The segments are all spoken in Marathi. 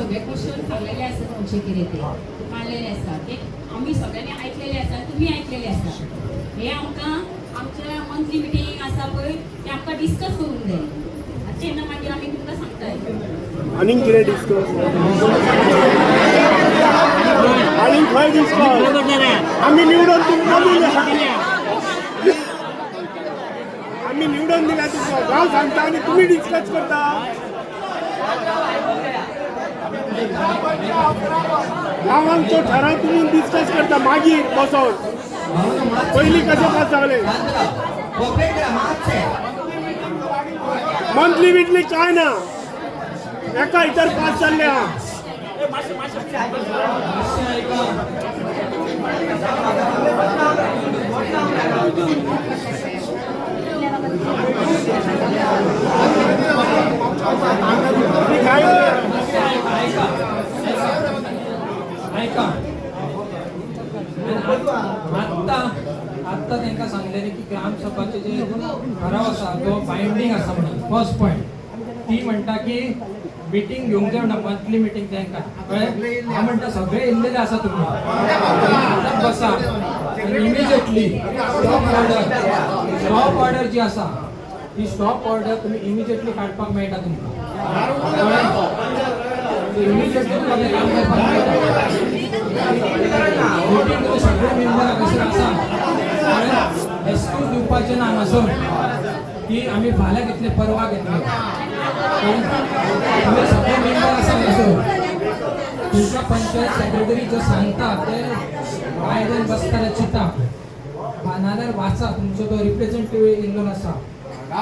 सगळे क्वेश्चन सांगलेले असतात आमचे कितें ते मांडलेले असतात ते आम्ही सगळ्यांनी ऐकलेले असतात तुम्ही ऐकलेले असतात हे आमकां आमच्या मंथली मिटींग आसा पळय ते आमकां डिस्कस करून जाय तेन्ना मागीर आमी तुमकां सांगताय आनीक कितें डिस्कस आनीक खंय डिस्कस आमी निवडून तुमकां दिल्या आमी निवडून दिल्या तुमकां गांव सांगता आनी तुमी डिस्कस करता गांवांत तो ठराव तुमी डिस्कस करता मागीर बसोन पयलीं कशें पास जालें मंथली बिटली कांय ना एका इतर पास जाल्ले आहा आत्ता त्यांना सांगलेले की ग्रामसभाचे जे ठराव असा तो बाइंडिंग असा म्हणून फर्स्ट पॉइंट ती म्हणटा की मिटींग घेऊंक जाय म्हणटा मंथली मिटींग त्यांना कळ्ळें हांव म्हणटा सगळे येयल्लेले आसा तुमी आतां बसा इमिजिएटली स्टॉप ऑर्डर जी आसा ती स्टॉप ऑर्डर तुम्ही इमिजिएटली काडपाक मेळटा तुमकां इमिजिएटली तुमकां काम करपाक मेळटा मिटींग तुम्ही सगळे मेंबर कशें आसा एक्सक्यूज दिवपाचें ना हांगासर की आमी फाल्यां घेतले परवा घेतले तुम्ही सगळे मेंबर आसा हांगासर तुमच्या पंचायत सेक्रेटरी जे सांगता ते भायर बसताना चिता नाल्यार वाचा तुमचो तो रिप्रेझेंटेटिव्ह येयल्लो आसा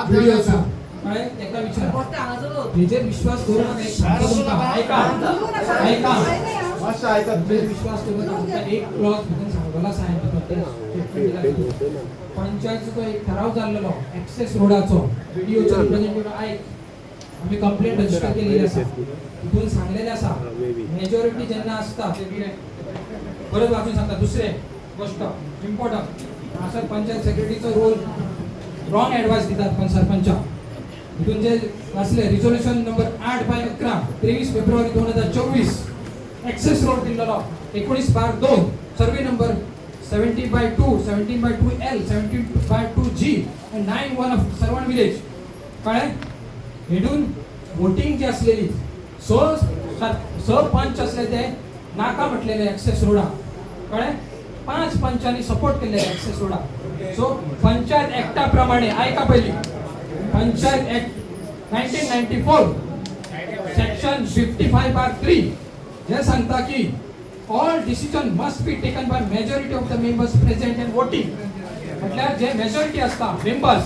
व्हिडिओचा कळ्ळें तेका विचार हेजेर विश्वास करू नका एक सांगता तुमकां ऐका विश्वास करू नका एक क्लॉज भितर सांगलेलो आसा पंचायतीचो एक ठराव जाल्लो एक्सेस रोडाचो व्हिडिओचो रिप्रेझेंटेटिव्ह आयक आम्ही कंप्लेंट रजिस्टर केलेली आसा तितून सांगलेले आसा मेजॉरिटी जेन्ना आसता ते कितें परत वाचून सांगता दुसरे गोष्ट इम्पॉर्टंट हांगासर पंचायत सेक्रेटरीचो रोल रॉंग एडवायस दितात पण सरपंचाक तितून जे वाचले रिझोल्युशन नंबर 8/11 23 फेब्रुवारी 2024 एक्सेस रोड दिल्लो 19/2 survey number 70/2 17/2L 17/2G and 9/1 of Sarvan village कळ्ळें हेडून वोटिंग जी असलेली स पंच असले ते नाका म्हटलेले एक्सेस रोडा कळ्ळें 5 पंचांनी सपोर्ट केले एक्सेस रोडा सो पंचायत एक्टा प्रमाणे ऐका पहिली पंचायत एक्ट 1994 सेक्शन 55/3 जे सांगता की all decision must be taken by majority of the members present and voting म्हटल्यार जे मेजॉरिटी असता मेंबर्स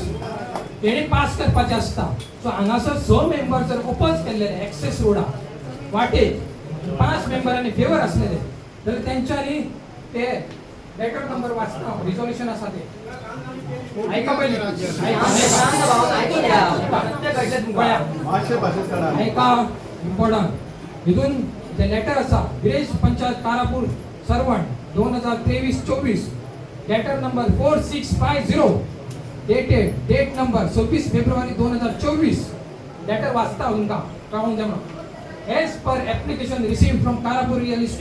तेणी पास करपाचे असता सो हांगासर 6 मेंबर जर ओपोज केलेले एक्सेस रोडा वाटे 5 मेंबरांनी फेवर असलेले तर त्यांच्यानी ते लेटर नंबर वाचता रिझोल्युशन असा ते ऐका पहिले ऐका इम्पॉर्टंट इथून ते लेटर असा village panchayat Karapur Sarvan 2023-24 letter number 4650 date number 26 फेब्रुवारी 2024 लेटर वाचता उनका काउंट जमा as per application received from Karapur real estate